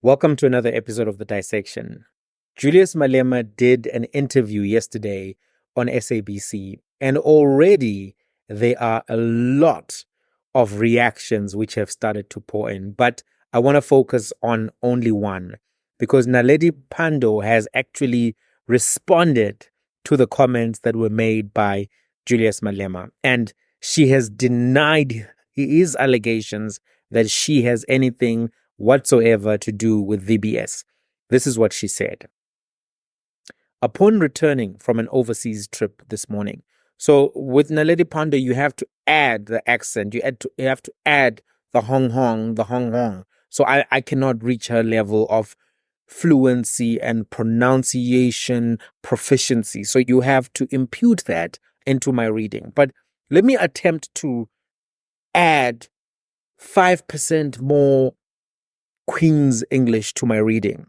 Welcome to another episode of The Dissection. Julius Malema did an interview yesterday on SABC, and already there are a lot of reactions which have started to pour in. But I want to focus on only one, because Naledi Pandor has actually responded to the comments that were made by Julius Malema, and she has denied his allegations that she has anything whatsoever to do with VBS. This is what she said. Upon returning from an overseas trip this morning, so with Naledi Pandor, you have to add the accent, you have to add the hong hong. So I cannot reach her level of fluency and pronunciation proficiency. So you have to impute that into my reading. But let me attempt to add 5% more Queen's English to my reading.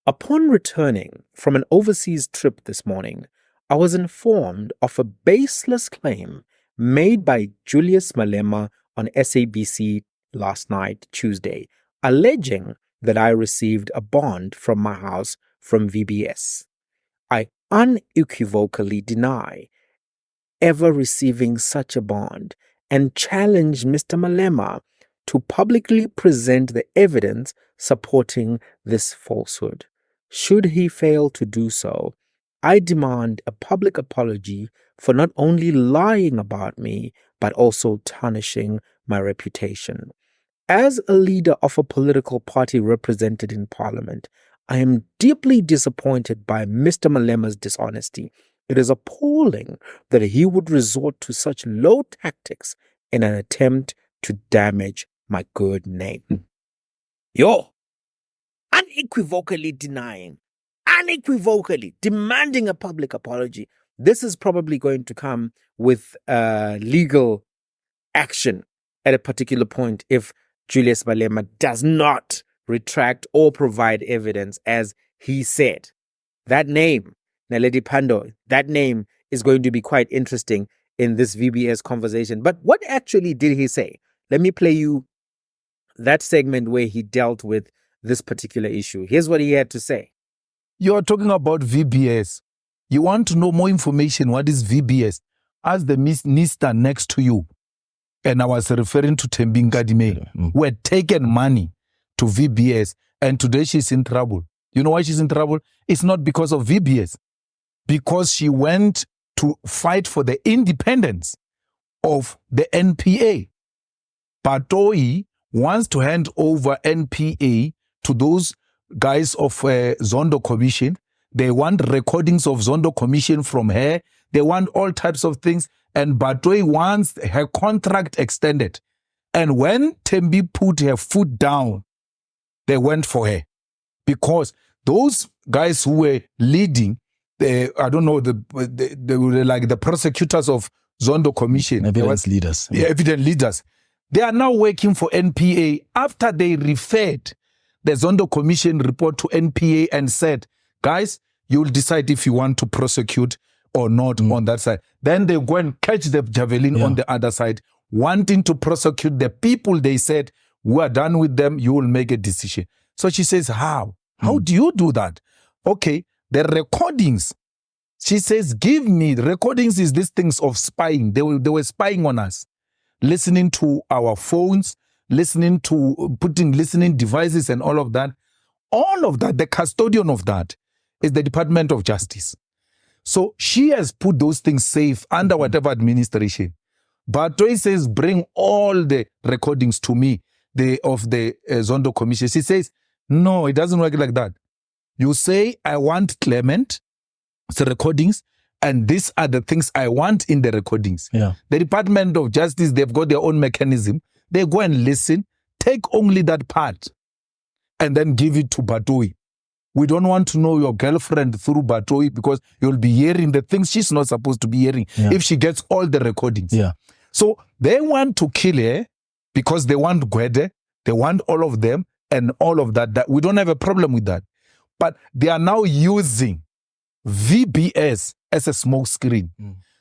Upon returning from an overseas trip this morning, I was informed of a baseless claim made by Julius Malema on SABC last night, Tuesday, alleging that I received a bond from my house from VBS. I unequivocally deny ever receiving such a bond and challenge Mr. Malema to publicly present the evidence supporting this falsehood. Should he fail to do so, I demand a public apology for not only lying about me, but also tarnishing my reputation. As a leader of a political party represented in Parliament, I am deeply disappointed by Mr. Malema's dishonesty. It is appalling that he would resort to such low tactics in an attempt to damage my good name. Unequivocally denying, unequivocally demanding a public apology. This is probably going to come with legal action at a particular point if Julius Malema does not retract or provide evidence as he said. That name, Naledi Pandor, that name is going to be quite interesting in this VBS conversation. But what actually did he say? Let me play you that segment where he dealt with this particular issue. Here's what he had to say. You are talking about VBS. You want to know more information. What is VBS? Ask the minister next to you. And I was referring to Thembi Nkadime, who had taken money to VBS, and today she's in trouble. You know why she's in trouble? It's not because of VBS. Because she went to fight for the independence of the NPA. Patoi wants to hand over NPA to those guys of Zondo Commission. They want recordings of Zondo Commission from her. They want all types of things. And Batoi wants her contract extended. And when Thembi put her foot down, they went for her. Because those guys who were leading, they were like the prosecutors of Zondo Commission. Evidence leaders. Yeah, evidence leaders. They are now working for NPA after they referred the Zondo Commission report to NPA and said, guys, you will decide if you want to prosecute or not on that side. Then they go and catch the javelin on the other side, wanting to prosecute the people. They said, we are done with them, you will make a decision. So she says, how? How do you do that? Okay, the recordings. She says, give me, recordings is these things of spying. They were spying on us. Listening to our phones, listening devices and all of that. All of that, the custodian of that is the Department of Justice. So she has put those things safe under whatever administration. But Toy says, bring all the recordings to me of the Zondo Commission. She says, no, it doesn't work like that. You say, I want Clement's recordings, and these are the things I want in the recordings. Yeah. The Department of Justice, they've got their own mechanism. They go and listen, take only that part, and then give it to Batoi. We don't want to know your girlfriend through Batoi because you'll be hearing the things she's not supposed to be hearing if she gets all the recordings. Yeah. So they want to kill her because they want Gwede, they want all of them and all of that. We don't have a problem with that. But they are now using VBS as a smoke screen.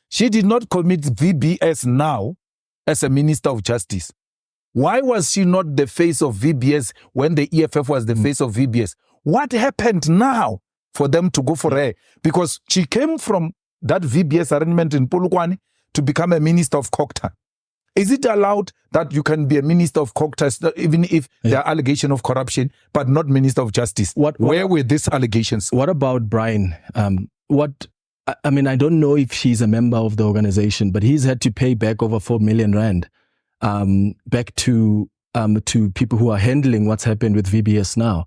She did not commit VBS now as a Minister of Justice. Why was she not the face of VBS when the EFF was the face of VBS? What happened now for them to go for her? Because she came from that VBS arrangement in Polokwane to become a minister of Cocta. Is it allowed that you can be a minister of Cocta even if there are allegations of corruption, but not minister of justice? Where were these allegations? What about Brian? I mean, I don't know if she's a member of the organization, but he's had to pay back over 4 million rand back to people who are handling what's happened with VBS now.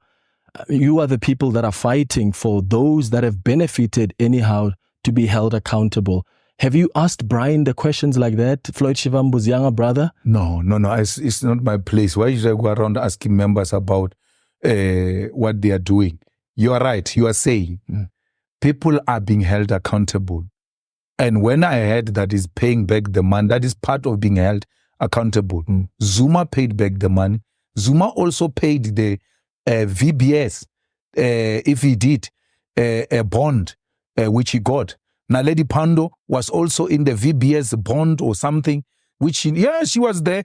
You are the people that are fighting for those that have benefited anyhow to be held accountable. Have you asked Brian the questions like that, Floyd Shivambu's younger brother? No. It's not my place. Why should I go around asking members about what they are doing? You are right. You are saying people are being held accountable. And when I heard that is paying back the money, that is part of being held accountable. Zuma paid back the money. Zuma also paid the VBS, if he did, a bond, which he got. Naledi Pandor was also in the VBS bond or something, which she was there.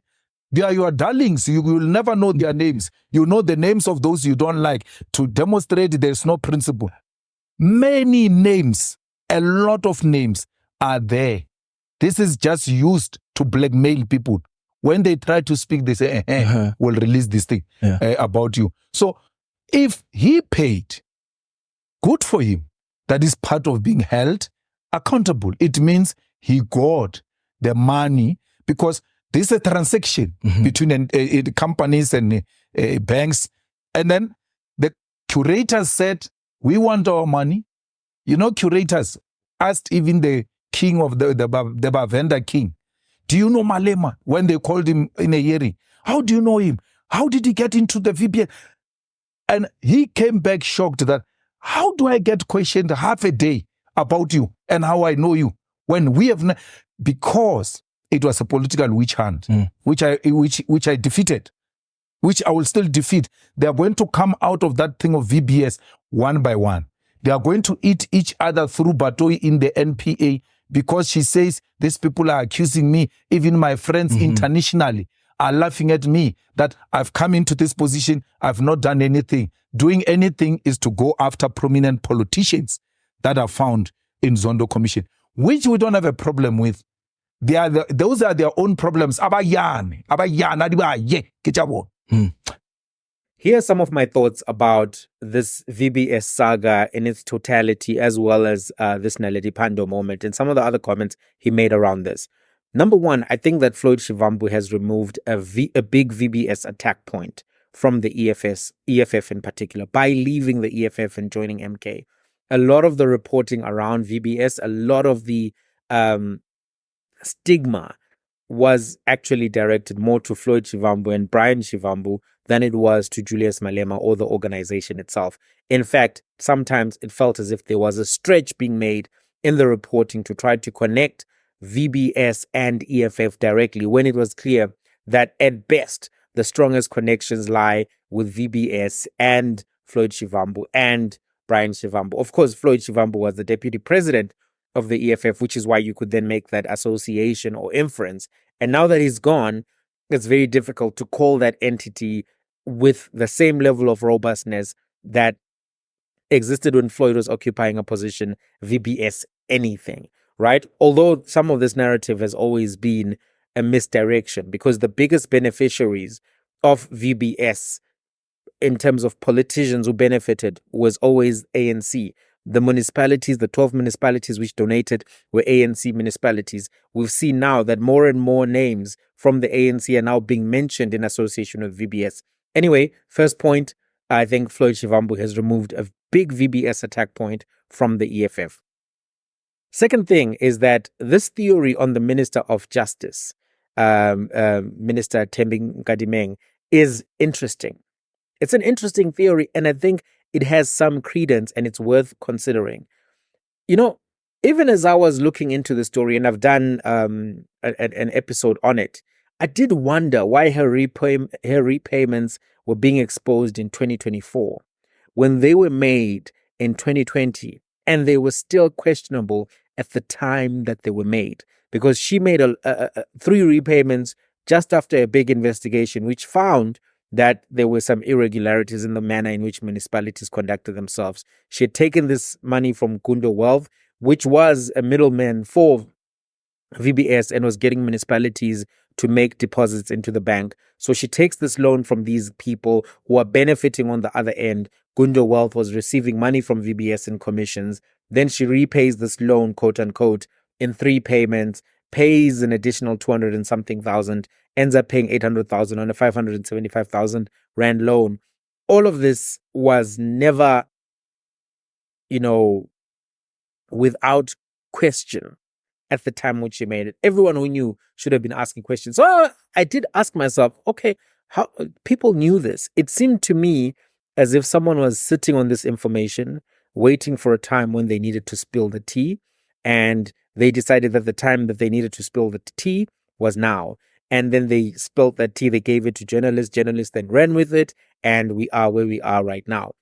They are your darlings. You will never know their names. You know the names of those you don't like to demonstrate there's no principle. Many names, a lot of names are there. This is just used to blackmail people. When they try to speak, they say, we'll release this thing about you. So if he paid, good for him. That is part of being held accountable. It means he got the money because this is a transaction between companies and banks. And then the curators said, we want our money. You know, curators asked even the king of the Bavenda king, do you know Malema? When they called him in a hearing, how do you know him? How did he get into the VBS? And he came back shocked that, how do I get questioned half a day about you and how I know you when we have because it was a political witch hunt, which I defeated, which I will still defeat. They are going to come out of that thing of VBS one by one. They are going to eat each other through Batoi in the NPA because she says these people are accusing me. Even my friends internationally are laughing at me that I've come into this position. I've not done anything. Doing anything is to go after prominent politicians that are found in Zondo Commission, which we don't have a problem with. Those are their own problems. Here are some of my thoughts about this VBS saga in its totality, as well as this Naledi Pandor moment and some of the other comments he made around this. Number one, I think that Floyd Shivambu has removed a big VBS attack point from the EFF in particular, by leaving the EFF and joining MK. A lot of the reporting around VBS, a lot of the stigma was actually directed more to Floyd Shivambu and Brian Shivambu than it was to Julius Malema or the organization itself. In fact, sometimes it felt as if there was a stretch being made in the reporting to try to connect VBS and EFF directly, when it was clear that at best the strongest connections lie with VBS and Floyd Shivambu and Brian Shivambu. Of course, Floyd Shivambu was the deputy president of the EFF, which is why you could then make that association or inference. And now that he's gone, it's very difficult to call that entity with the same level of robustness that existed when Floyd was occupying a position, VBS anything, right? Although some of this narrative has always been a misdirection, because the biggest beneficiaries of VBS in terms of politicians who benefited was always ANC. The municipalities, the 12 municipalities which donated were ANC municipalities. We've seen now that more and more names from the ANC are now being mentioned in association with VBS. Anyway, first point, I think Floyd Shivambu has removed a big VBS attack point from the EFF. Second thing is that this theory on the Minister of Justice, Minister Thembi Nkadimeng, is interesting. It's an interesting theory, and I think it has some credence and it's worth considering. You know, even as I was looking into the story, and I've done an episode on it, I did wonder why her repayments were being exposed in 2024 when they were made in 2020 and they were still questionable at the time that they were made, because she made 3 repayments just after a big investigation, which found that there were some irregularities in the manner in which municipalities conducted themselves. She had taken this money from Gundo Wealth, which was a middleman for VBS, and was getting municipalities to make deposits into the bank. So she takes this loan from these people who are benefiting on the other end. Gundo Wealth was receiving money from VBS in commissions. Then she repays this loan, quote unquote, in 3 payments, pays an additional 200 and something thousand, ends up paying 800,000 on a 575,000 Rand loan. All of this was never, without question at the time when she made it. Everyone who knew should have been asking questions. So I did ask myself, okay, how people knew this? It seemed to me as if someone was sitting on this information, waiting for a time when they needed to spill the tea, and they decided that the time that they needed to spill the tea was now. And then they spilled that tea, they gave it to journalists then ran with it, and we are where we are right now.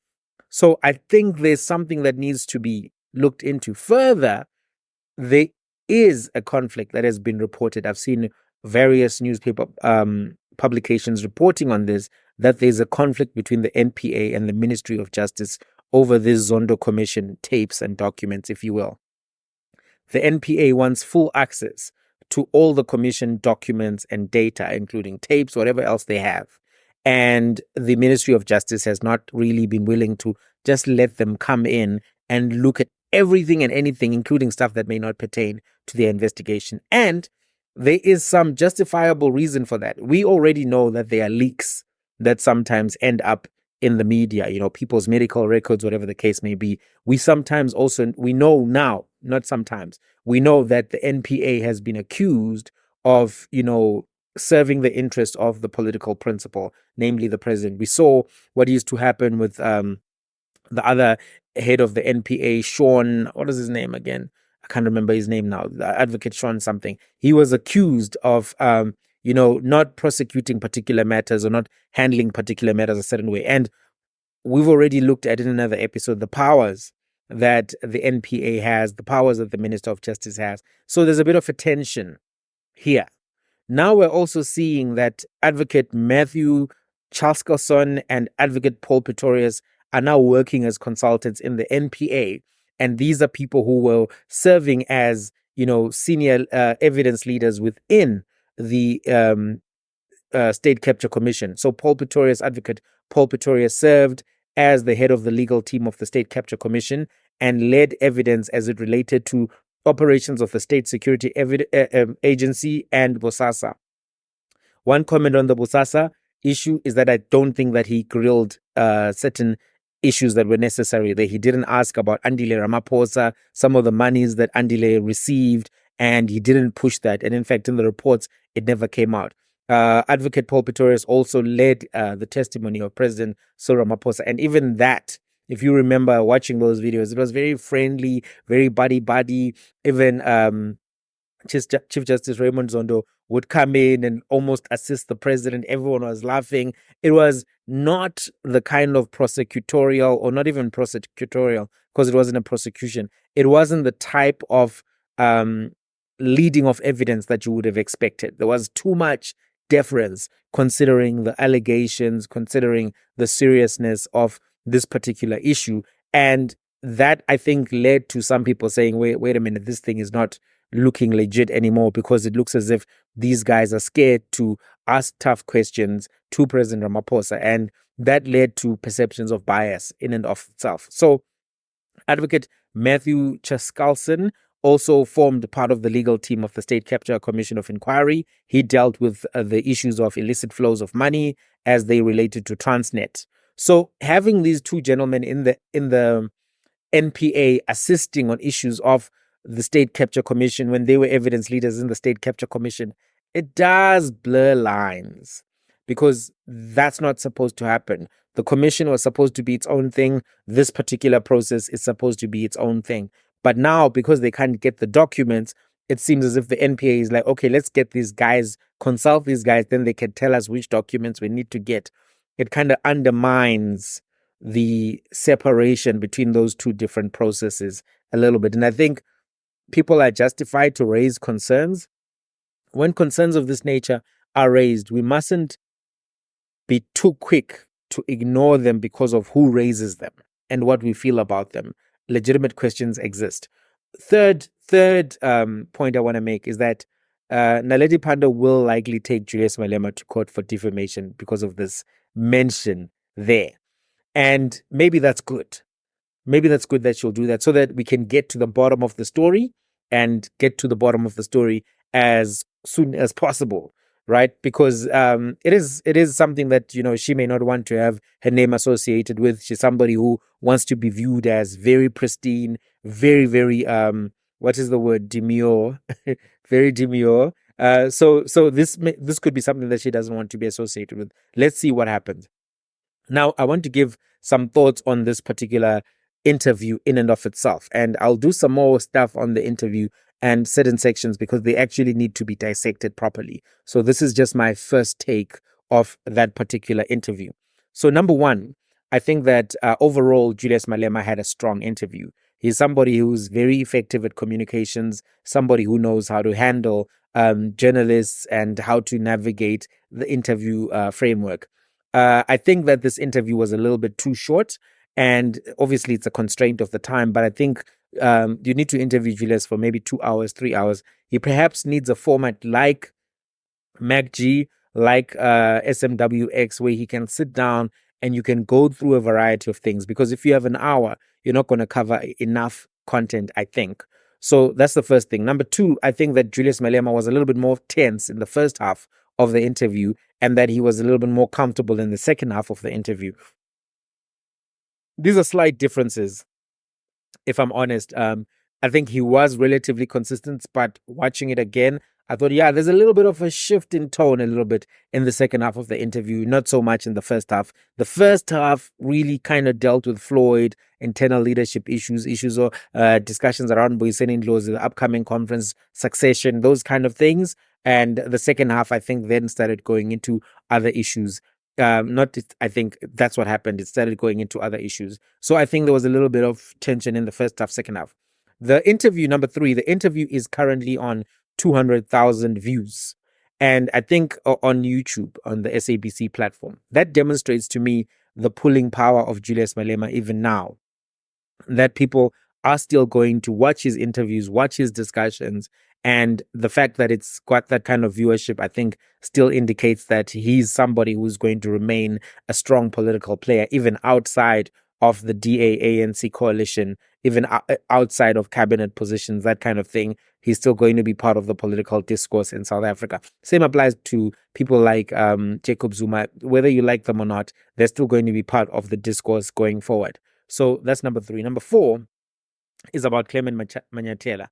So I think there's something that needs to be looked into further. There is a conflict that has been reported. I've seen various newspaper publications reporting on this, that there's a conflict between the NPA and the Ministry of Justice over this Zondo Commission tapes and documents, if you will. The NPA wants full access to all the commission documents and data, including tapes, whatever else they have. And the Ministry of Justice has not really been willing to just let them come in and look at everything and anything, including stuff that may not pertain to their investigation. And there is some justifiable reason for that. We already know that there are leaks that sometimes end up in the media, people's medical records, whatever the case may be. We know now, not sometimes, we know that the NPA has been accused of, serving the interest of the political principal, namely the president. We saw what used to happen with the other head of the NPA, Sean, what is his name again? I can't remember his name now. The advocate Sean something. He was accused of, not prosecuting particular matters or not handling particular matters a certain way. And we've already looked at in another episode the powers that the NPA has, the powers that the Minister of Justice has. So there's a bit of a tension here. Now we're also seeing that Advocate Matthew Chalskelson and Advocate Paul Pretorius are now working as consultants in the NPA. And these are people who were serving as, senior evidence leaders within the State Capture Commission. So Advocate Paul Pretorius served as the head of the legal team of the State Capture Commission and led evidence as it related to operations of the State Security Agency and Bosasa. One comment on the Bosasa issue is that I don't think that he grilled certain issues that were necessary there. He didn't ask about Andile Ramaphosa, some of the monies that Andile received, and he didn't push that. And in fact, in the reports, it never came out. Advocate Paul Pretorius also led the testimony of President Cyril Ramaphosa. And even that, if you remember watching those videos, it was very friendly, very buddy-buddy. Even Chief Justice Raymond Zondo would come in and almost assist the president. Everyone was laughing. It was not the kind of prosecutorial, or not even prosecutorial, because it wasn't a prosecution. It wasn't the type of leading of evidence that you would have expected. There was too much deference considering the allegations, considering the seriousness of this particular issue. And that, I think, led to some people saying, wait a minute, this thing is not looking legit anymore, because it looks as if these guys are scared to ask tough questions to President Ramaphosa. And that led to perceptions of bias in and of itself. So Advocate Matthew Chalskelson also formed part of the legal team of the State Capture Commission of Inquiry. He dealt with the issues of illicit flows of money as they related to Transnet. So having these two gentlemen in the NPA assisting on issues of the State Capture Commission when they were evidence leaders in the State Capture Commission, it does blur lines, because that's not supposed to happen. The commission was supposed to be its own thing. This particular process is supposed to be its own thing. But now, because they can't get the documents, it seems as if the NPA is like, okay, let's get these guys, consult these guys, then they can tell us which documents we need to get. It kind of undermines the separation between those two different processes a little bit. And I think people are justified to raise concerns when concerns of this nature are raised, we mustn't be too quick to ignore them because of who raises them and what we feel about them. Legitimate questions exist. Third point I want to make is that Naledi Pandor will likely take Julius Malema to court for defamation because of this mention there. And maybe that's good. Maybe that's good that she'll do that so that we can get to the bottom of the story and get to the bottom of the story as soon as possible, right? Because it is something that, you know, she may not want to have her name associated with. She's somebody who wants to be viewed as very pristine, very, very what is the word? Demure, very demure. So this could be something that she doesn't want to be associated with. Let's see what happens. Now, I want to give some thoughts on this particular interview in and of itself. And I'll do some more stuff on the interview and certain sections because they actually need to be dissected properly. So this is just my first take of that particular interview. So number one, I think that overall, Julius Malema had a strong interview. He's somebody who's very effective at communications, somebody who knows how to handle journalists and how to navigate the interview framework. I think that this interview was a little bit too short, and obviously it's a constraint of the time, but I think you need to interview Julius for maybe 2 hours, 3 hours. He perhaps needs a format like MacG, like SMWX, where he can sit down and you can go through a variety of things. Because if you have an hour, you're not going to cover enough content, I think. So that's the first thing. Number two, I think that Julius Malema was a little bit more tense in the first half of the interview and that he was a little bit more comfortable in the second half of the interview. These are slight differences, if I'm honest. I think he was relatively consistent, but watching it again, I thought, yeah, there's a little bit of a shift in tone a little bit in the second half of the interview, not so much in the first half. The first half really kind of dealt with Floyd, internal leadership issues or discussions around Boysen laws, the upcoming conference, succession, those kind of things. And the second half, I think, then started going into other issues. I think that's what happened. It started going into other issues. So I think there was a little bit of tension in the first half, second half. The interview, number three, the interview is currently on 200,000 views. And I think on YouTube, on the SABC platform, that demonstrates to me the pulling power of Julius Malema even now, that people are still going to watch his interviews, watch his discussions. And the fact that it's got that kind of viewership, I think, still indicates that he's somebody who's going to remain a strong political player, even outside of the DA-ANC coalition, even outside of cabinet positions, that kind of thing. He's still going to be part of the political discourse in South Africa. Same applies to people like Jacob Zuma. Whether you like them or not, they're still going to be part of the discourse going forward. So that's number three. Number four is about Clement Manyathela.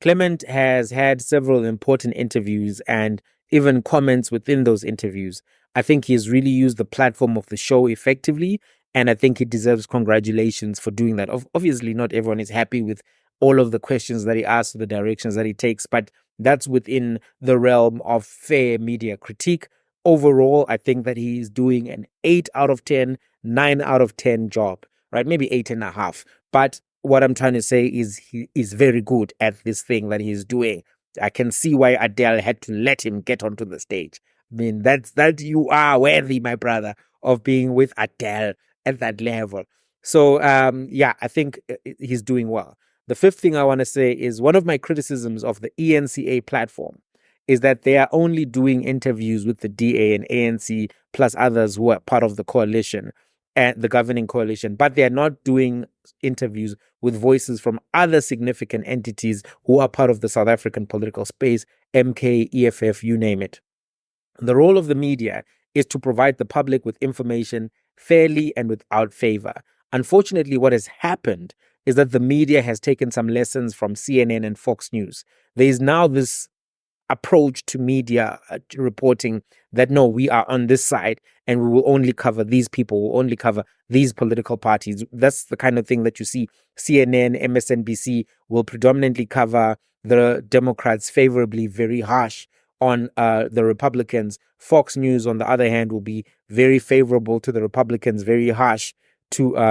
Clement has had several important interviews and even comments within those interviews. I think he's really used the platform of the show effectively, and I think he deserves congratulations for doing that. Obviously, not everyone is happy with all of the questions that he asks, the directions that he takes, but that's within the realm of fair media critique. Overall, I think that he's doing an 8 out of 10, 9 out of 10 job, right? Maybe 8.5. But what I'm trying to say is he is very good at this thing that he's doing. I can see why Adele had to let him get onto the stage. I mean, that you are worthy, my brother, of being with Adele at that level. So, yeah, I think he's doing well. The fifth thing I want to say is one of my criticisms of the ENCA platform is that they are only doing interviews with the DA and ANC plus others who are part of the coalition and the governing coalition, but they are not doing interviews with voices from other significant entities who are part of the South African political space, MK, EFF, you name it. The role of the media is to provide the public with information fairly and without favor. Unfortunately, what has happened is that the media has taken some lessons from CNN and Fox News. There is now this approach to media reporting that no, we are on this side and we will only cover these people, we'll only cover these political parties. That's the kind of thing that you see. CNN, MSNBC will predominantly cover the Democrats favorably, very harsh on the Republicans. Fox News, on the other hand, will be very favorable to the Republicans, very harsh to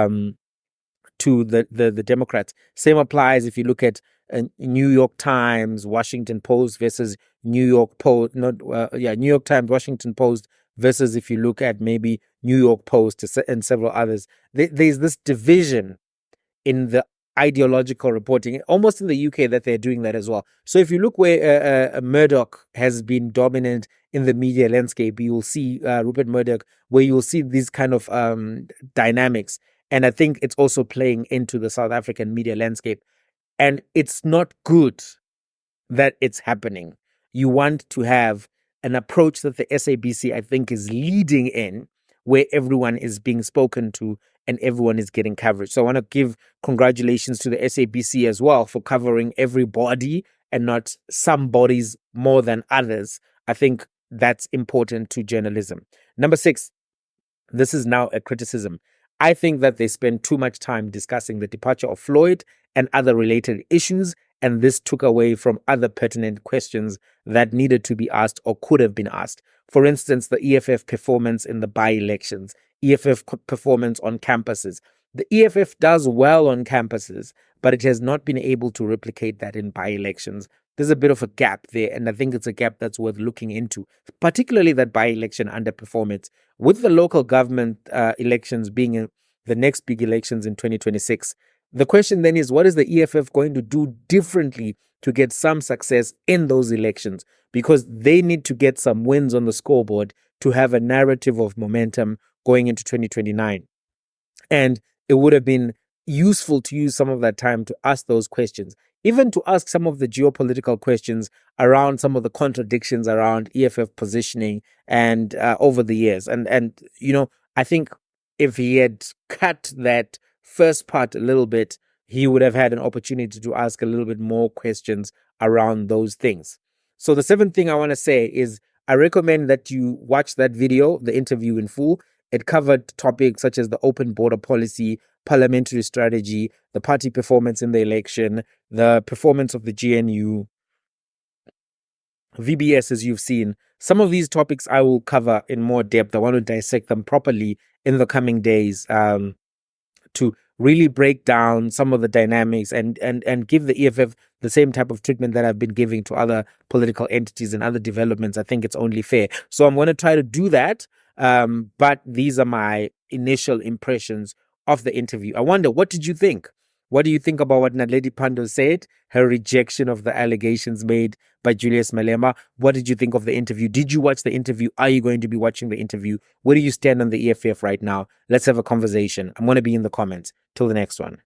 the Democrats. Same applies if you look at New York Times, Washington Post versus New York Post, New York Times, Washington Post versus if you look at maybe New York Post and several others, there's this division in the ideological reporting, almost in the UK that they're doing that as well. So if you look where Murdoch has been dominant in the media landscape, you will see Rupert Murdoch, where you will see these kind of dynamics. And I think it's also playing into the South African media landscape. And it's not good that it's happening. You want to have an approach that the SABC, I think, is leading in, where everyone is being spoken to and everyone is getting coverage. So I want to give congratulations to the SABC as well for covering everybody and not some bodies more than others. I think that's important to journalism. Number 6, this is now a criticism. I think that they spend too much time discussing the departure of Floyd and other related issues, and this took away from other pertinent questions that needed to be asked or could have been asked. For instance, the EFF performance in the by-elections, EFF performance on campuses. The EFF does well on campuses, but it has not been able to replicate that in by-elections. There's a bit of a gap there, and I think it's a gap that's worth looking into, particularly that by-election underperformance. With the local government elections being the next big elections in 2026, the question then is, what is the EFF going to do differently to get some success in those elections? Because they need to get some wins on the scoreboard to have a narrative of momentum going into 2029. And it would have been useful to use some of that time to ask those questions, even to ask some of the geopolitical questions around some of the contradictions around EFF positioning and over the years. And I think if he had cut that first part a little bit, he would have had an opportunity to ask a little bit more questions around those things. So the 7th thing I want to say is I recommend that you watch that video, the interview in full. It covered topics such as the open border policy, parliamentary strategy, the party performance in the election, the performance of the GNU, VBS, as you've seen. Some of these topics I will cover in more depth. I want to dissect them properly in the coming days to really break down some of the dynamics and give the EFF the same type of treatment that I've been giving to other political entities and other developments. I think it's only fair. So I'm going to try to do that. But these are my initial impressions of the interview. I wonder, what did you think? What do you think about what Naledi Pandor said? Her rejection of the allegations made by Julius Malema. What did you think of the interview? Did you watch the interview? Are you going to be watching the interview? Where do you stand on the EFF right now? Let's have a conversation. I'm going to be in the comments. Till the next one.